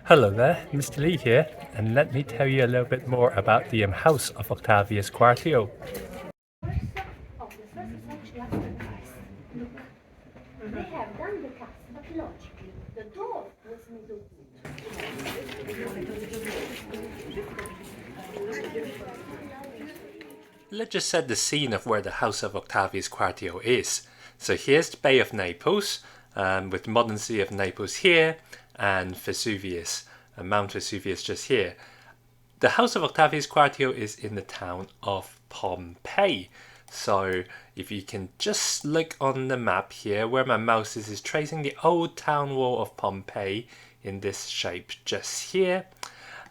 Hello there, Mr. Lee here, and let me tell you a little bit more about the House of Octavius Quartio. Of the first century after Christ. Look, they have done the cast, but logically, the door was made of Let's just set the scene of where the House of Octavius Quartio is. So here's the Bay of Naples, with the modern city of Naples here, and Vesuvius, Mount Vesuvius just here. The House of Octavius Quartio is in the town of Pompeii. So if you can just look on the map here, where my mouse is tracing the old town wall of Pompeii in this shape just here.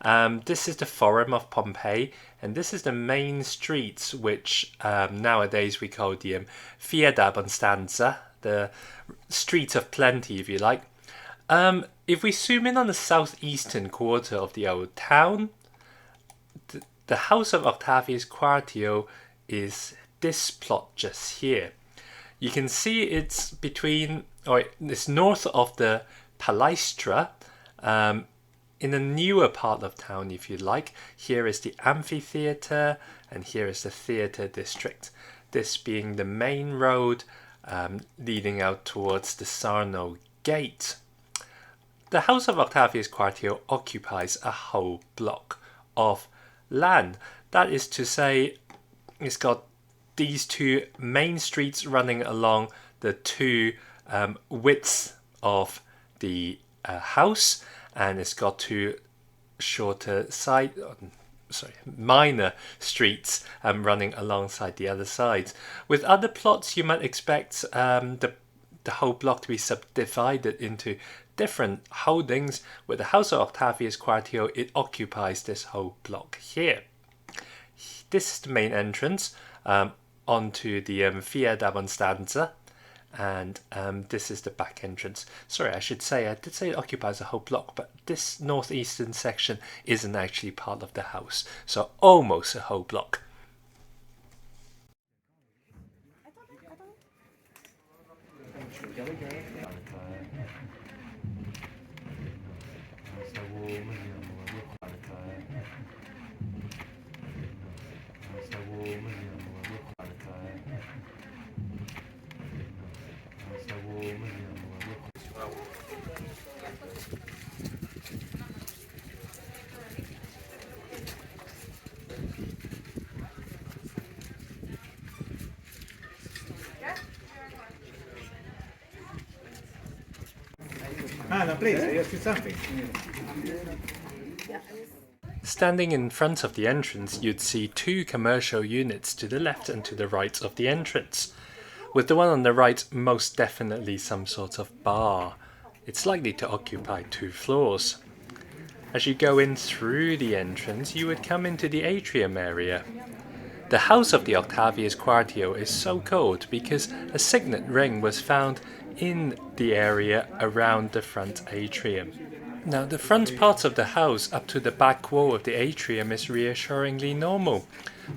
This is the Forum of Pompeii, and this is the main streets, which nowadays we call the Via d'Abbondanza, the Street of Plenty, if you like. If we zoom in on the southeastern quarter of the old town, the House of Octavius Quartio is this plot just here. You can see it's it's north of the Palaestra, in the newer part of town, if you like. Here is the amphitheatre, and here is the theatre district. This being the main road leading out towards the Sarno Gate. The House of Octavius Quartio occupies a whole block of land. That is to say, it's got these two main streets running along the two widths of the house, and it's got two minor streets running alongside the other sides. With other plots, you might expect the whole block to be subdivided into different holdings. With the House of Octavius Quartio, it occupies this whole block here. This is the main entrance onto the Via d'Abbondanza, and this is the back entrance. Sorry, I did say it occupies a whole block, but this northeastern section isn't actually part of the house, so almost a whole block. No, please, you ask something. Standing in front of the entrance, you'd see two commercial units to the left and to the right of the entrance, with the one on the right most definitely some sort of bar. It's likely to occupy 2 floors. As you go in through the entrance, you would come into the atrium area. The House of the Octavius Quartio is so called because a signet ring was found in the area around the front atrium. Now, the front part of the house up to the back wall of the atrium is reassuringly normal,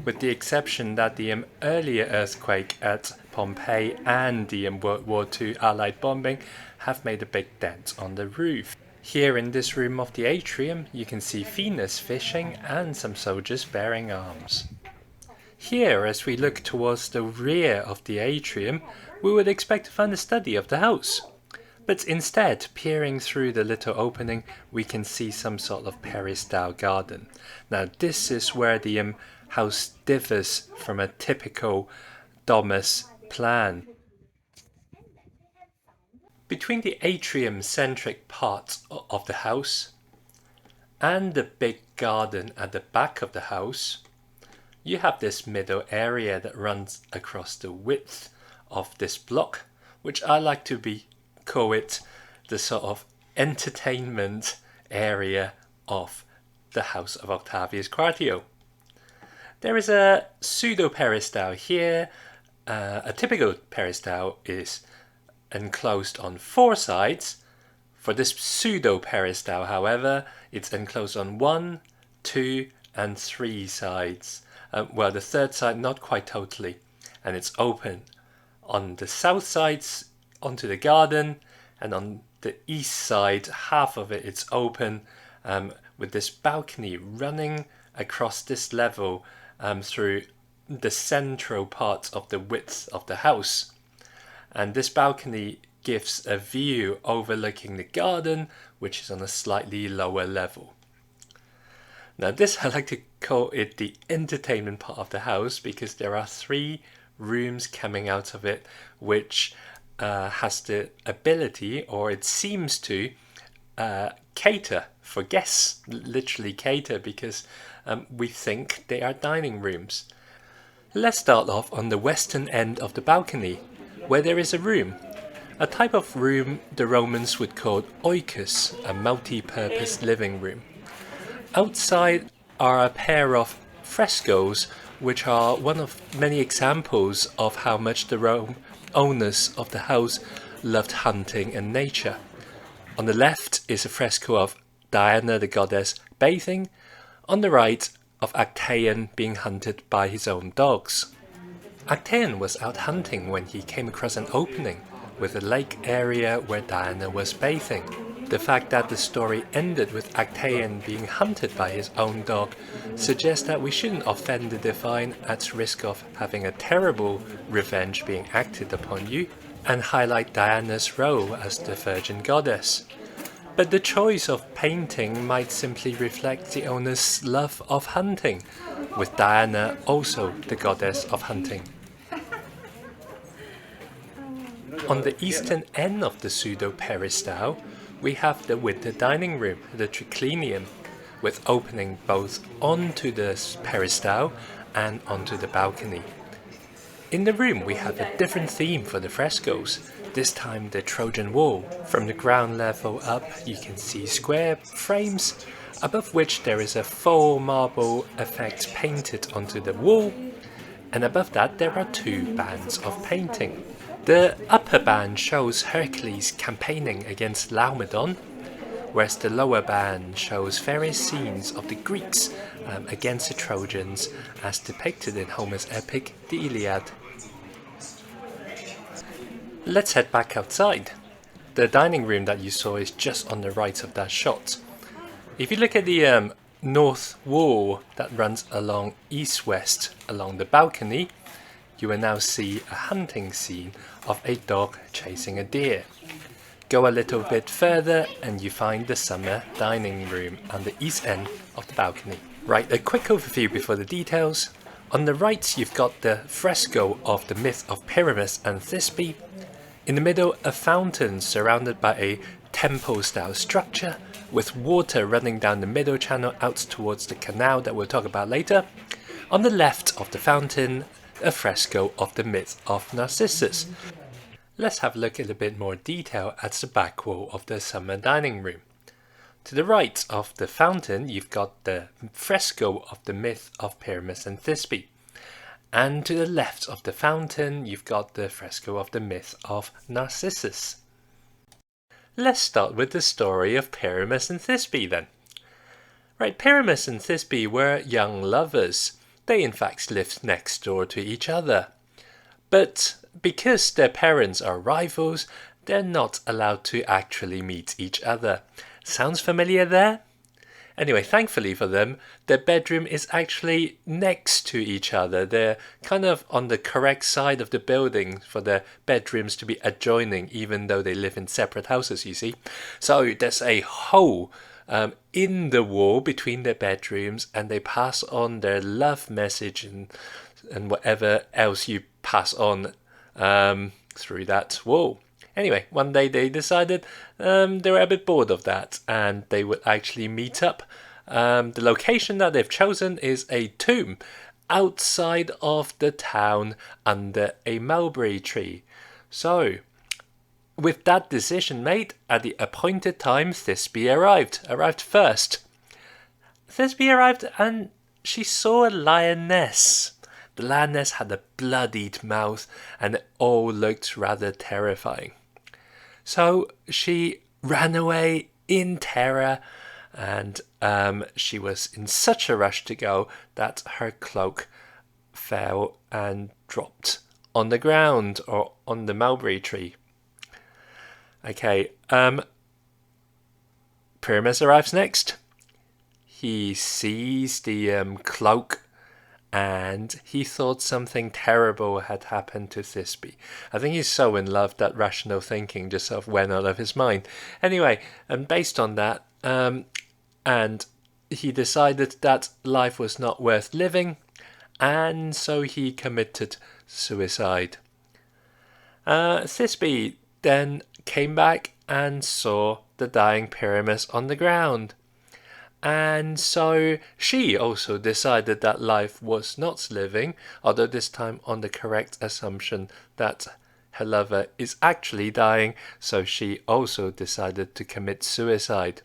with the exception that the earlier earthquake at Pompeii and the World War II Allied bombing have made a big dent on the roof. Here in this room of the atrium, you can see Venus fishing and some soldiers bearing arms. Here, as we look towards the rear of the atrium, we would expect to find a study of the house. But instead, peering through the little opening, we can see some sort of peristyle garden. Now, this is where the house differs from a typical domus plan. Between the atrium-centric part of the house and the big garden at the back of the house, you have this middle area that runs across the width of this block, which I like to call it the sort of entertainment area of the House of Octavius Quartio. There is a pseudo-peristyle here. A typical peristyle is enclosed on 4 sides. For this pseudo-peristyle, however, it's enclosed on 1, 2, and 3 sides. Well, the 3rd side not quite totally, and it's open on the south sides onto the garden, and on the east side, half of it's open with this balcony running across this level through the central part of the width of the house. And this balcony gives a view overlooking the garden, which is on a slightly lower level. Now this, I like to call it the entertainment part of the house, because there are 3 rooms coming out of it, which has the ability, or it seems to, cater for guests, literally cater, because we think they are dining rooms. Let's start off on the western end of the balcony, where there is a room. A type of room the Romans would call oikos, a multi-purpose living room. Outside are a pair of frescoes, which are one of many examples of how much the owners of the house loved hunting and nature. On the left is a fresco of Diana the goddess bathing, on the right of Actaeon being hunted by his own dogs. Actaeon was out hunting when he came across an opening with a lake area where Diana was bathing. The fact that the story ended with Actaeon being hunted by his own dog suggests that we shouldn't offend the divine at risk of having a terrible revenge being acted upon you, and highlight Diana's role as the virgin goddess. But the choice of painting might simply reflect the owner's love of hunting, with Diana also the goddess of hunting. On the eastern end of the pseudo-peristyle, we have the winter dining room, the triclinium, with opening both onto the peristyle and onto the balcony. In the room we have a different theme for the frescoes, this time the Trojan wall. From the ground level up you can see square frames, above which there is a full marble effect painted onto the wall, and above that there are 2 bands of painting. The upper band shows Hercules campaigning against Laomedon, whereas the lower band shows various scenes of the Greeks against the Trojans as depicted in Homer's epic, the Iliad. Let's head back outside. The dining room that you saw is just on the right of that shot. If you look at the north wall that runs along east-west along the balcony, you will now see a hunting scene of a dog chasing a deer. Go a little bit further and you find the summer dining room on the east end of the balcony. Right, a quick overview before the details. On the right you've got the fresco of the myth of Pyramus and Thisbe. In the middle, a fountain surrounded by a temple-style structure with water running down the middle channel out towards the canal that we'll talk about later. On the left of the fountain, a fresco of the myth of Narcissus. Let's have a look at a bit more detail at the back wall of the summer dining room. To the right of the fountain, you've got the fresco of the myth of Pyramus and Thisbe. And to the left of the fountain, you've got the fresco of the myth of Narcissus. Let's start with the story of Pyramus and Thisbe then. Right, Pyramus and Thisbe were young lovers. They in fact lived next door to each other. But because their parents are rivals, they're not allowed to actually meet each other. Sounds familiar there? Anyway, thankfully for them, their bedroom is actually next to each other. They're kind of on the correct side of the building for their bedrooms to be adjoining, even though they live in separate houses, you see. So there's a hole in the wall between their bedrooms, and they pass on their love message and whatever else you pass on through that wall. Anyway, one day they decided they were a bit bored of that and they would actually meet up. The location that they've chosen is a tomb outside of the town under a mulberry tree. So, with that decision made, at the appointed time, Thisbe arrived first. Thisbe arrived and she saw a lioness. The lioness had a bloodied mouth and it all looked rather terrifying. So she ran away in terror and she was in such a rush to go that her cloak fell and dropped on the ground or on the mulberry tree. Okay, Pyramus arrives next. he sees the cloak, and he thought something terrible had happened to Thisbe. I think he's so in love that rational thinking just sort of went out of his mind. Anyway, and based on that, and he decided that life was not worth living, and so he committed suicide. Thisbe then came back and saw the dying Pyramus on the ground. And so she also decided that life was not living, although this time on the correct assumption that her lover is actually dying, so she also decided to commit suicide.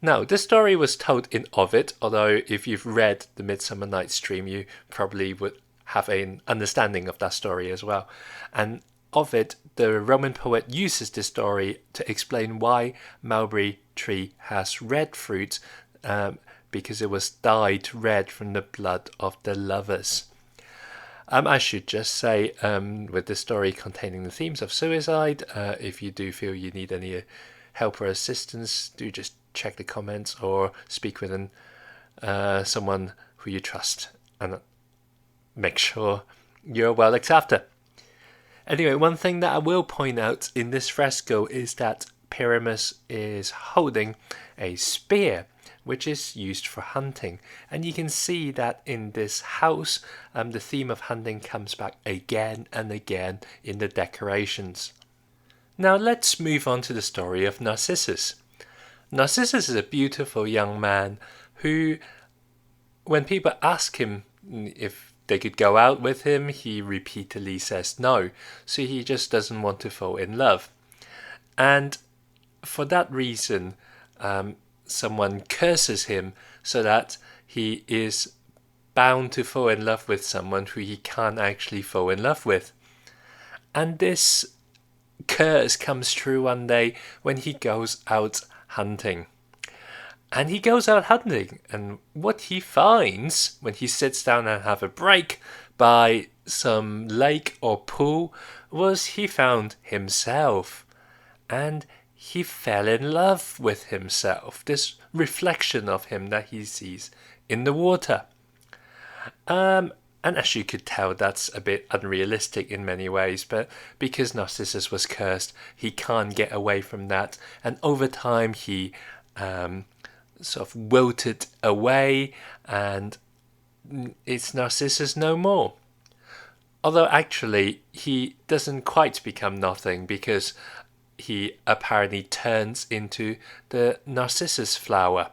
Now, this story was told in Ovid, although if you've read the Midsummer Night's Dream, you probably would have an understanding of that story as well. And Ovid, the Roman poet, uses this story to explain why mulberry tree has red fruit, because it was dyed red from the blood of the lovers. I should just say, with this story containing the themes of suicide, if you do feel you need any help or assistance, do just check the comments or speak with someone who you trust and make sure you're well looked after. Anyway, one thing that I will point out in this fresco is that Pyramus is holding a spear, which is used for hunting. And you can see that in this house, the theme of hunting comes back again and again in the decorations. Now let's move on to the story of Narcissus. Narcissus is a beautiful young man who, when people ask him if they could go out with him, he repeatedly says no, so he just doesn't want to fall in love. And for that reason, someone curses him so that he is bound to fall in love with someone who he can't actually fall in love with. And this curse comes true one day when he goes out hunting. And he goes out hunting, and what he finds when he sits down and have a break by some lake or pool was he found himself. And he fell in love with himself, this reflection of him that he sees in the water. And as you could tell, that's a bit unrealistic in many ways, but because Narcissus was cursed, he can't get away from that. And over time, he sort of wilted away, and it's Narcissus no more. Although actually, he doesn't quite become nothing, because he apparently turns into the Narcissus flower.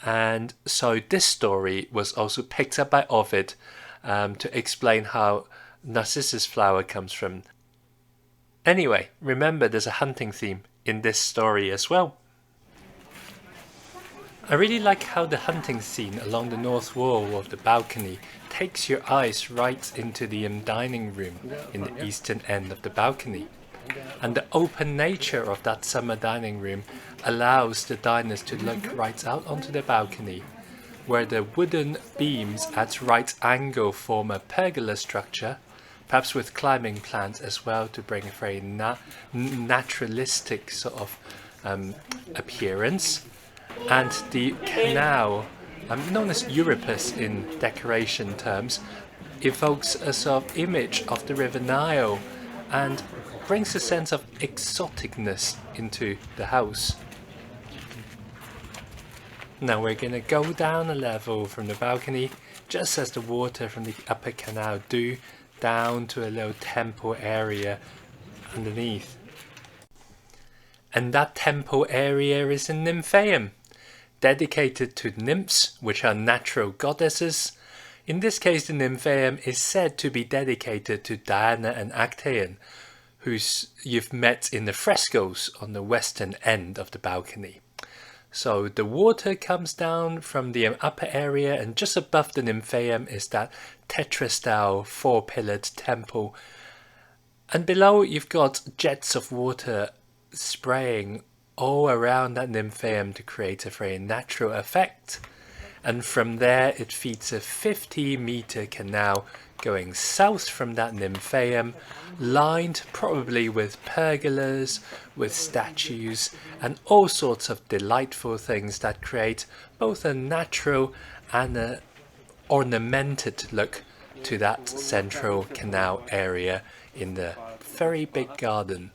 And so this story was also picked up by Ovid to explain how Narcissus flower comes from. Anyway, remember there's a hunting theme in this story as well. I really like how the hunting scene along the north wall of the balcony takes your eyes right into the dining room in the eastern end of the balcony. And the open nature of that summer dining room allows the diners to look right out onto the balcony, where the wooden beams at right angle form a pergola structure, perhaps with climbing plants as well to bring a very naturalistic sort of appearance. And the canal, known as Euripus in decoration terms, evokes a sort of image of the River Nile and brings a sense of exoticness into the house. Now we're going to go down a level from the balcony, just as the water from the upper canal do, down to a little temple area underneath. And that temple area is a nymphaeum, dedicated to nymphs, which are natural goddesses. In this case, the nymphaeum is said to be dedicated to Diana and Actaeon, who you've met in the frescoes on the western end of the balcony. So the water comes down from the upper area, and just above the nymphaeum is that tetrastyle four-pillared temple. And below you've got jets of water spraying all around that nymphaeum to create a very natural effect. And from there it feeds a 50-meter canal going south from that nymphaeum, lined probably with pergolas, with statues, and all sorts of delightful things that create both a natural and an ornamented look to that central canal area in the very big garden.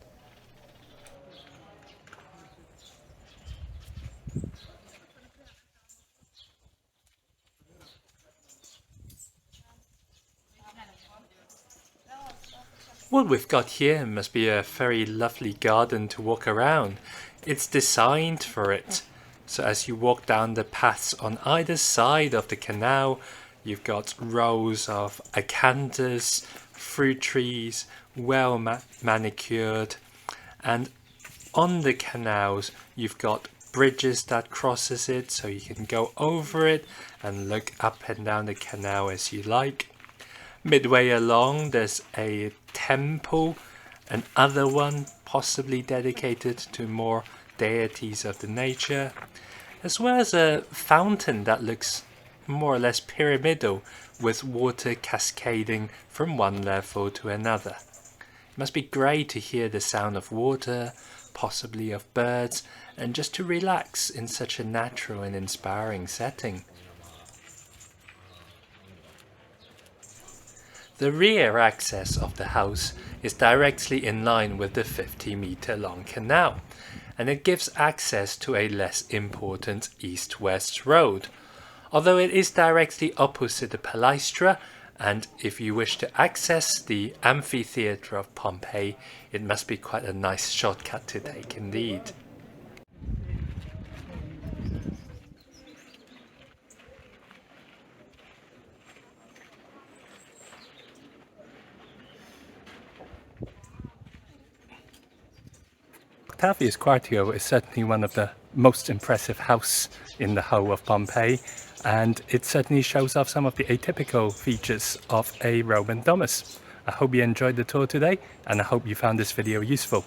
What we've got here must be a very lovely garden to walk around. It's designed for it. So as you walk down the paths on either side of the canal, you've got rows of acanthus, fruit trees, well manicured, and on the canals you've got bridges that crosses it, so you can go over it and look up and down the canal as you like. Midway along there's a temple, another one possibly dedicated to more deities of the nature, as well as a fountain that looks more or less pyramidal with water cascading from one level to another. It must be great to hear the sound of water, possibly of birds, and just to relax in such a natural and inspiring setting. The rear access of the house is directly in line with the 50-meter long canal, and it gives access to a less important east-west road, although it is directly opposite the Palaestra, and if you wish to access the amphitheatre of Pompeii, it must be quite a nice shortcut to take indeed. Octavius Quartio is certainly one of the most impressive houses in the whole of Pompeii, and it certainly shows off some of the atypical features of a Roman domus. I hope you enjoyed the tour today, and I hope you found this video useful.